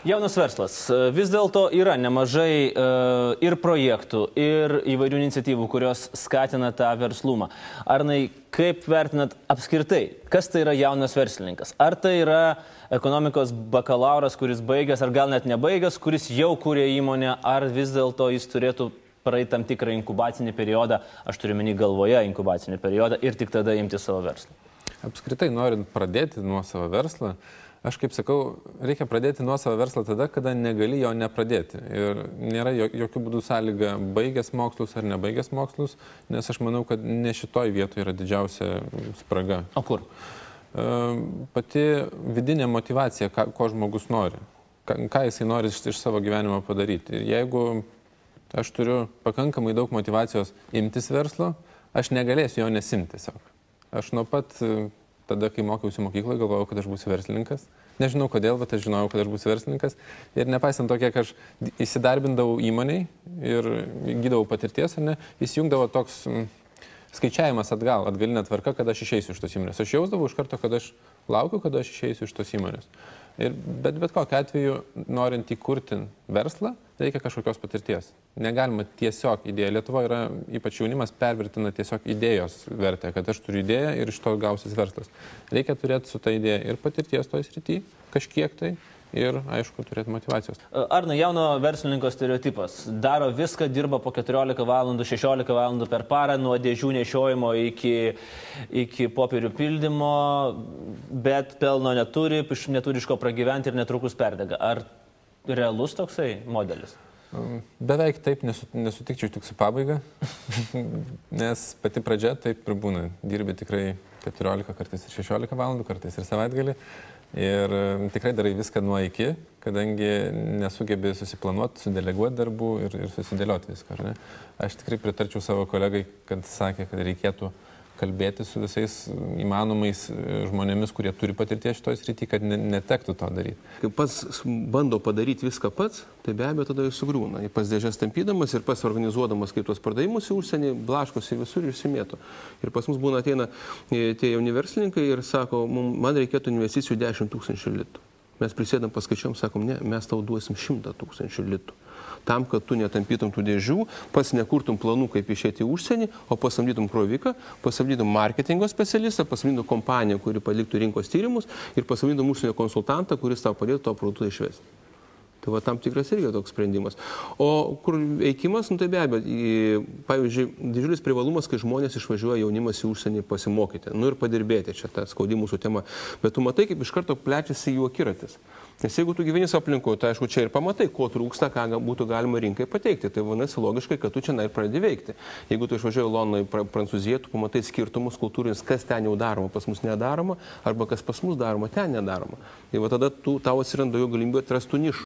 Jaunas verslas. Vis dėlto yra nemažai ir projektų, ir įvairių iniciatyvų, kurios skatina tą verslumą. Arnai, kaip vertinat apskritai, kas tai yra jaunas verslininkas? Ar tai yra ekonomikos bakalauras, kuris baigęs, ar gal net nebaigęs, kuris jau kūrė įmonę, ar vis dėlto jis turėtų praeiti tam tikrą inkubacinį periodą, aš turiu menį galvoje inkubacinį periodą, ir tik tada imti savo verslą? Apskritai, norint pradėti nuo savo verslą, aš kaip sakau, reikia pradėti nuo savo verslą tada, kada negali jo nepradėti. Ir nėra jokių būdų sąlyga baigęs mokslus ar nebaigęs mokslus, nes aš manau, kad ne šitoj vietoje yra didžiausia spraga. O kur? Pati vidinė motyvacija, ko žmogus nori, ką jisai nori iš savo gyvenimo padaryti. Ir jeigu aš turiu pakankamai daug motyvacijos imtis verslo, aš negalėsiu jo nesimti tiesiog. Aš nuo pat tada, kai mokiausi mokykloje, galvojau, kad aš būsiu verslininkas. Nežinau kodėl, bet aš žinojau, kad aš būsiu verslininkas. Ir nepaisant to, kiek aš įsidarbindavau įmoniai ir įgydavau patirties, įsijungdavo toks skaičiavimas atgalinė tvarka, kad aš išeisiu iš tos įmonės. Aš jausdavau iš karto, kad aš laukiu, kada aš išeisiu iš tos įmonės. Bet kokiu atveju, norint įkurti verslą, reikia kažkokios patirties. Negalima tiesiog idėja. Lietuvoje yra, ypač jaunimas, pervertina tiesiog idėjos vertę, kad aš turiu idėją ir iš to gausis verslas. Reikia turėti su ta idėja ir patirties toj srity, kažkiek tai, ir, aišku, turėti motyvacijos. Arnai, jauno verslininko stereotipas. Daro viską, dirba po 14 valandų, 16 valandų per parą, nuo dėžių nešiojimo iki popierių pildymo, bet pelno neturi iš ko pragyventi ir netrukus perdega. Ar realus toksai modelis? Beveik taip, nesutikčiau tik su pabaiga, nes pati pradžia taip ir būna. Dirbi tikrai 14, kartais ir 16 valandų, kartais ir savaitgalį. Ir tikrai darai viską nuo iki, kadangi nesugebi susiplanuoti, sudeleguoti darbų ir susidėlioti viską. Ne? Aš tikrai pritarčiau savo kolegai, kad sakė, kad reikėtų kalbėti su visais įmanomais žmonėmis, kurie turi patirties šitoj srity, kad netektų to daryti. Kai pats bando padaryti viską pats, tai be abejo tada jis sugriūna. Į pas dėžes tampydamas ir pas organizuodamas kaip tos pardavimus į užsienį, blaškosi visur ir išsimėto. Ir pas mus būna ateina tie jauni verslininkai ir sako, man reikėtų investicijų 10 000 litų. Mes prisėdam, paskaičiuojam, sakom, ne, mes tau duosim 100 000 litų. Tam, kad tu netampytum tų dėžių, pats nekurtum planų, kaip išėti į užsienį, o pasamdytum kroviką, pasamdytum marketingo specialistą, pasamdytum kompaniją, kuri paliktų rinkos tyrimus ir pasamdytum užsienio konsultantą, kuris tau padėtų to produktą išvesti. Tai va tam tikras irgi toks sprendimas. O kur veikimas, tai be abejo, pavyzdžiui, didžiulis privalumas, kai žmonės išvažiuoja jaunimas į užsienį pasimokyti, ir padirbėti, čia ta skaudi mūsų tema, bet tu matai, kaip iš karto plečiasi jų akiratis. Nes jeigu tu gyveni aplinkoje, tai aišku, čia ir pamatai, ko trūksta, ką būtų galima rinkai pateikti. Tai vadinasi logiškai, kad tu čia ir pradedi veikti. Jeigu tu išvažiuoji į Londoną, į Prancūziją, tu pamatai skirtumus kultūrinis, kas ten jau daroma, pas mus nedaroma, arba kas pas mus daroma, ten nedaroma. Ir va tada tau atsiranda jau galimybė atrastų nišų.